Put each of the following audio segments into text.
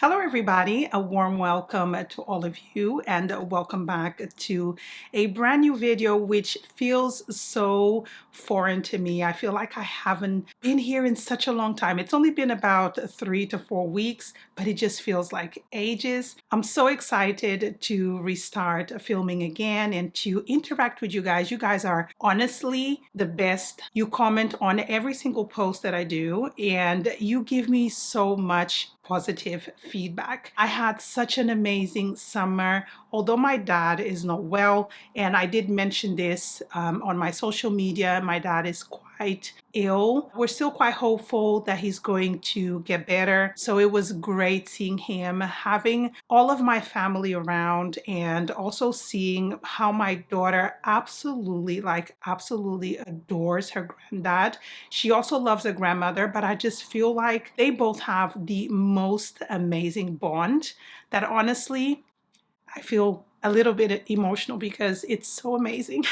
Hello, everybody. A warm welcome to all of you, and welcome back to a brand new video, which feels so foreign to me. I feel like I haven't been here in such a long time. It's only been about 3 to 4 weeks, but it just feels like ages. I'm so excited to restart filming again and to interact with you guys. You guys are honestly the best. You comment on every single post that I do, and you give me so much positive feedback. I had such an amazing summer, although my dad is not well, and I did mention this on my social media. My dad is quite ill. We're still quite hopeful that he's going to get better. So it was great seeing him, having all of my family around, and also seeing how my daughter absolutely adores her granddad. She also loves her grandmother, but I just feel like they both have the most amazing bond that honestly, I feel a little bit emotional because it's so amazing.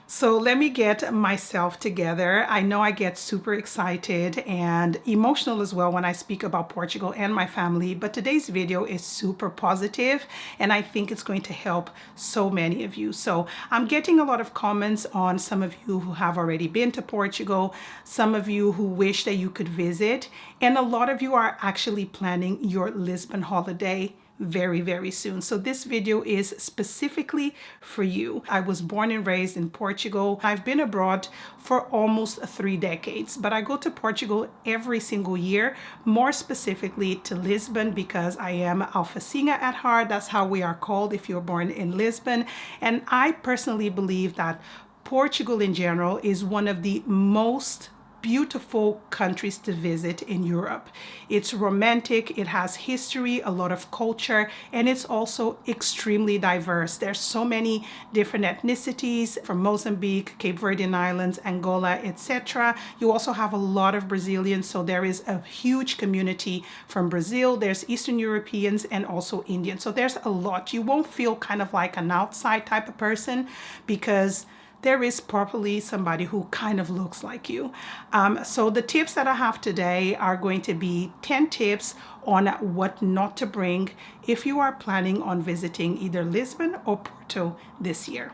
So let me get myself together. I know I get super excited and emotional as well when I speak about Portugal and my family, but today's video is super positive and I think it's going to help so many of you. So I'm getting a lot of comments on some of you who have already been to Portugal, some of you who wish that you could visit, and a lot of you are actually planning your Lisbon holiday very soon. So this video is specifically for you. I was born and raised in Portugal. I've been abroad for almost 3 decades, but I go to Portugal every single year, more specifically to Lisbon because I am Alfacinha at heart. That's how we are called if you're born in Lisbon. And I personally believe that Portugal in general is one of the most beautiful countries to visit in Europe. It's romantic, it has history, a lot of culture, and it's also extremely diverse. There's so many different ethnicities from Mozambique, Cape Verdean Islands, Angola, etc. You also have a lot of Brazilians, so there is a huge community from Brazil. There's Eastern Europeans and also Indians. So there's a lot. You won't feel kind of like an outside type of person because there is probably somebody who kind of looks like you. So the tips that I have today are going to be 10 tips on what not to bring if you are planning on visiting either Lisbon or Porto this year.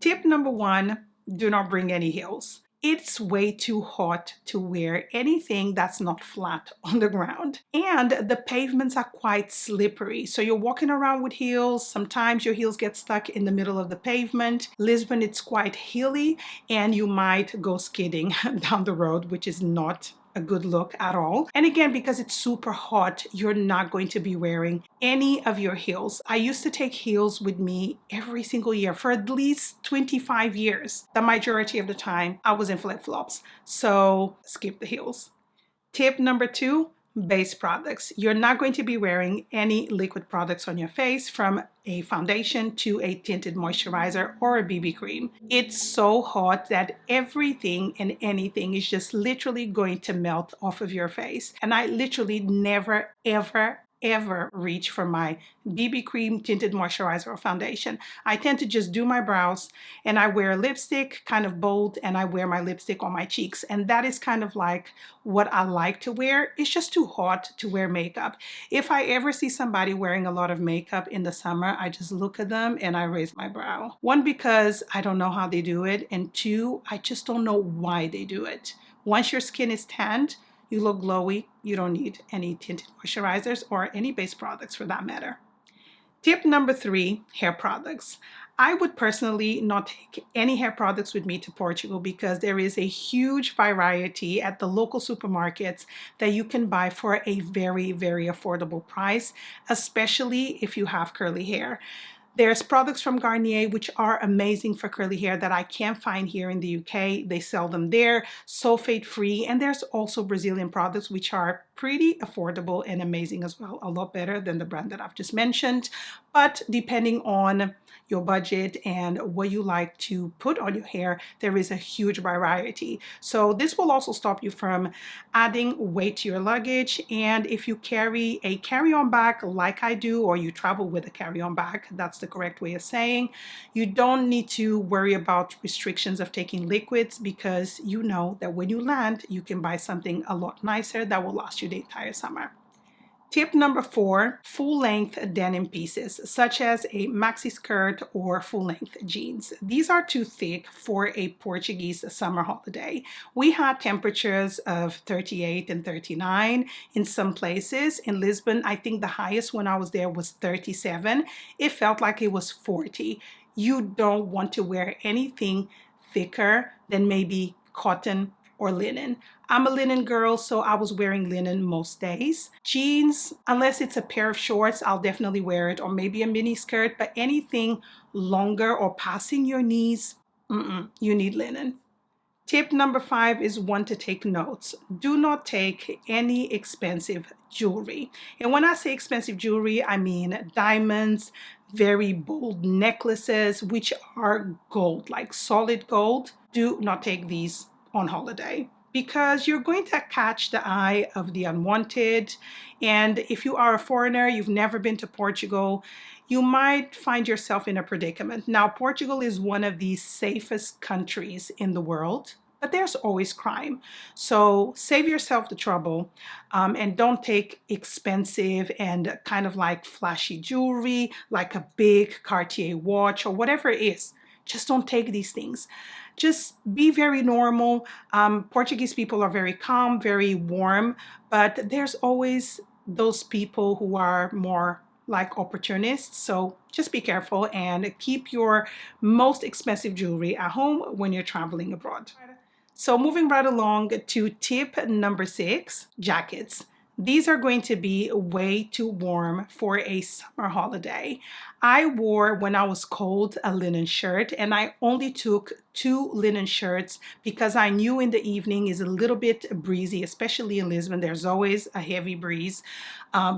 Tip number 1, do not bring any heels. It's way too hot to wear anything that's not flat on the ground. And the pavements are quite slippery. So you're walking around with heels. Sometimes your heels get stuck in the middle of the pavement. Lisbon, it's quite hilly and you might go skidding down the road, which is not a good look at all. And again, because it's super hot, you're not going to be wearing any of your heels. I used to take heels with me every single year for at least 25 years. The majority of the time I was in flip-flops. So skip the heels. Tip number 2, base products. You're not going to be wearing any liquid products on your face, from a foundation to a tinted moisturizer or a BB cream. It's so hot that everything and anything is just literally going to melt off of your face. And I literally never, ever reach for my BB cream, tinted moisturizer, or foundation. I tend to just do my brows and I wear lipstick, kind of bold, and I wear my lipstick on my cheeks. And that is kind of like what I like to wear. It's just too hot to wear makeup. If I ever see somebody wearing a lot of makeup in the summer, I just look at them and I raise my brow. 1, because I don't know how they do it, and 2, I just don't know why they do it. Once your skin is tanned, you look glowy. You don't need any tinted moisturizers or any base products for that matter. Tip number 3, hair products. I would personally not take any hair products with me to Portugal because there is a huge variety at the local supermarkets that you can buy for a very affordable price, especially if you have curly hair. There's products from Garnier which are amazing for curly hair that I can't find here in the UK. They sell them there, sulfate free, and there's also Brazilian products which are pretty affordable and amazing as well, a lot better than the brand that I've just mentioned. But depending on your budget and what you like to put on your hair, there is a huge variety. So this will also stop you from adding weight to your luggage. And if you carry a carry-on bag like I do, or you travel with a carry-on bag, that's the correct way of saying, you don't need to worry about restrictions of taking liquids, because you know that when you land, you can buy something a lot nicer that will last you the entire summer. Tip number 4, full-length denim pieces, such as a maxi skirt or full-length jeans. These are too thick for a Portuguese summer holiday. We had temperatures of 38 and 39 in some places. In Lisbon, I think the highest when I was there was 37. It felt like it was 40. You don't want to wear anything thicker than maybe cotton or linen. I'm a linen girl, so I was wearing linen most days. Jeans, unless it's a pair of shorts, I'll definitely wear it, or maybe a mini skirt, but anything longer or passing your knees, you need linen. Tip number 5 is one to take notes. Do not take any expensive jewelry. And when I say expensive jewelry, I mean diamonds, very bold necklaces, which are gold, like solid gold. Do not take these on holiday because you're going to catch the eye of the unwanted. And if you are a foreigner, you've never been to Portugal, you might find yourself in a predicament. Now, Portugal is one of the safest countries in the world, but there's always crime. So save yourself the trouble and don't take expensive and kind of like flashy jewelry, like a big Cartier watch or whatever it is. Just don't take these things. Just be very normal. Portuguese people are very calm, very warm, but there's always those people who are more like opportunists. So just be careful and keep your most expensive jewelry at home when you're traveling abroad. So moving right along to tip number 6, jackets. These are going to be way too warm for a summer holiday. I wore, when I was cold, a linen shirt, and I only took 2 linen shirts because I knew in the evening is a little bit breezy, especially in Lisbon. There's always a heavy breeze,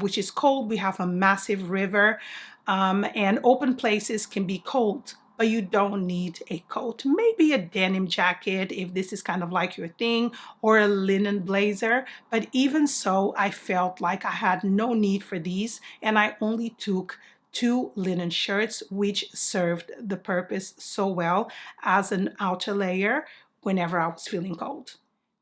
which is cold. We have a massive river, and open places can be cold, but you don't need a coat. Maybe a denim jacket if this is kind of like your thing, or a linen blazer. But even so, I felt like I had no need for these, and I only took 2 linen shirts, which served the purpose so well as an outer layer whenever I was feeling cold.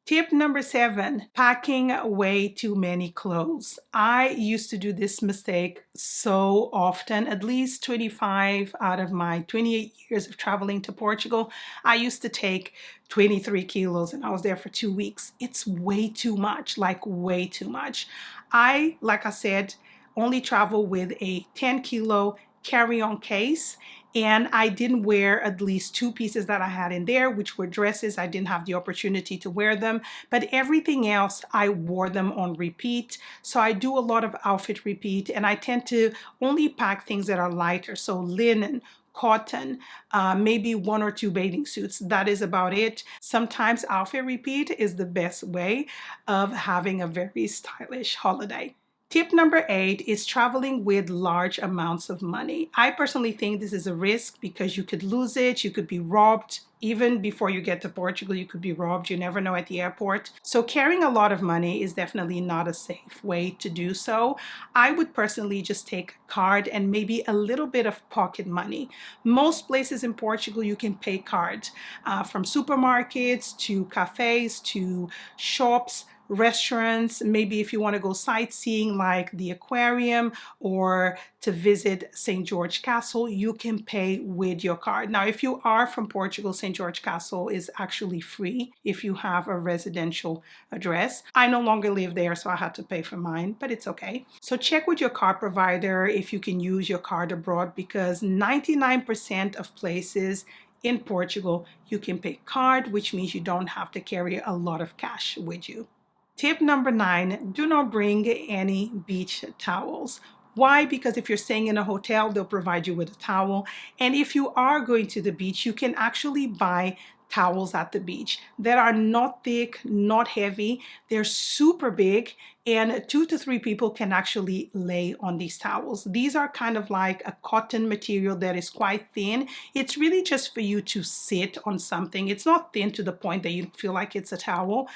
Tip number 7, packing way too many clothes. I used to do this mistake so often, at least 25 out of my 28 years of traveling to Portugal. I used to take 23 kilos and I was there for 2 weeks. It's way too much, like way too much. Like I said, only travel with a 10-kilo carry-on case, and I didn't wear at least 2 pieces that I had in there, which were dresses. I didn't have the opportunity to wear them, but everything else I wore them on repeat. So I do a lot of outfit repeat, and I tend to only pack things that are lighter, so linen, cotton, maybe 1 or 2 bathing suits. That is about it. Sometimes outfit repeat is the best way of having a very stylish holiday. Tip number 8 is traveling with large amounts of money. I personally think this is a risk because you could lose it, you could be robbed. Even before you get to Portugal, you could be robbed. You never know at the airport. So carrying a lot of money is definitely not a safe way to do so. I would personally just take a card and maybe a little bit of pocket money. Most places in Portugal, you can pay card, from supermarkets to cafes to shops, restaurants. Maybe if you want to go sightseeing like the aquarium or to visit St. George Castle, you can pay with your card. Now, if you are from Portugal, St. George Castle is actually free if you have a residential address. I no longer live there, so I had to pay for mine, but it's okay. So check with your card provider if you can use your card abroad, because 99% of places in Portugal, you can pay card, which means you don't have to carry a lot of cash with you. Tip number 9, do not bring any beach towels. Why? Because if you're staying in a hotel, they'll provide you with a towel. And if you are going to the beach, you can actually buy towels at the beach that are not thick, not heavy. They're super big, and 2 to 3 people can actually lay on these towels. These are kind of like a cotton material that is quite thin. It's really just for you to sit on something. It's not thin to the point that you feel like it's a towel,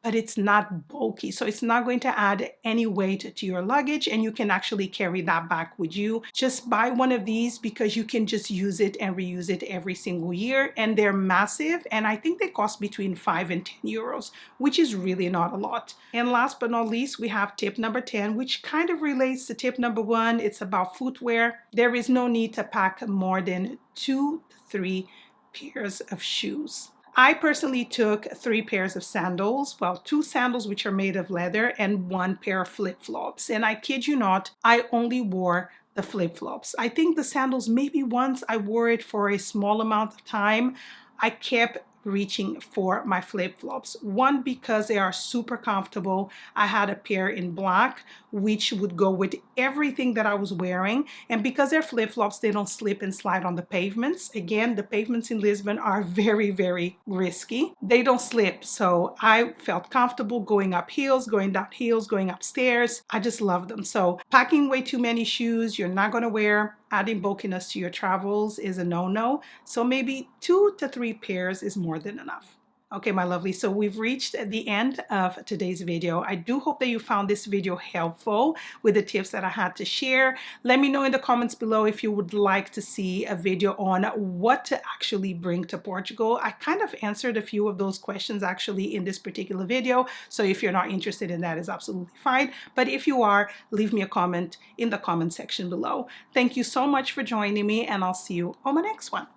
but it's not bulky. So it's not going to add any weight to your luggage, and you can actually carry that back with you. Just buy one of these because you can just use it and reuse it every single year. And they're massive, and I think they cost between 5 and 10 euros, which is really not a lot. And last but not least, we have tip number 10, which kind of relates to tip number 1. It's about footwear. There is no need to pack more than 2 to 3 pairs of shoes. I personally took 3 pairs of sandals, well, 2 sandals which are made of leather and 1 pair of flip-flops. And I kid you not, I only wore the flip-flops. I think the sandals, maybe once I wore it for a small amount of time. I kept reaching for my flip-flops. One, because they are super comfortable. I had a pair in black, which would go with everything that I was wearing. And because they're flip-flops, they don't slip and slide on the pavements. Again, the pavements in Lisbon are very, very risky. They don't slip. So I felt comfortable going up hills, going down hills, going upstairs. I just love them. So packing way too many shoes you're not going to wear, adding bulkiness to your travels is a no-no. So maybe 2 to 3 pairs is more than enough. Okay, my lovely, so we've reached the end of today's video. I do hope that you found this video helpful with the tips that I had to share. Let me know in the comments below if you would like to see a video on what to actually bring to Portugal. I kind of answered a few of those questions actually in this particular video, so if you're not interested in that, is absolutely fine. But if you are, leave me a comment in the comment section below. Thank you so much for joining me, and I'll see you on my next one.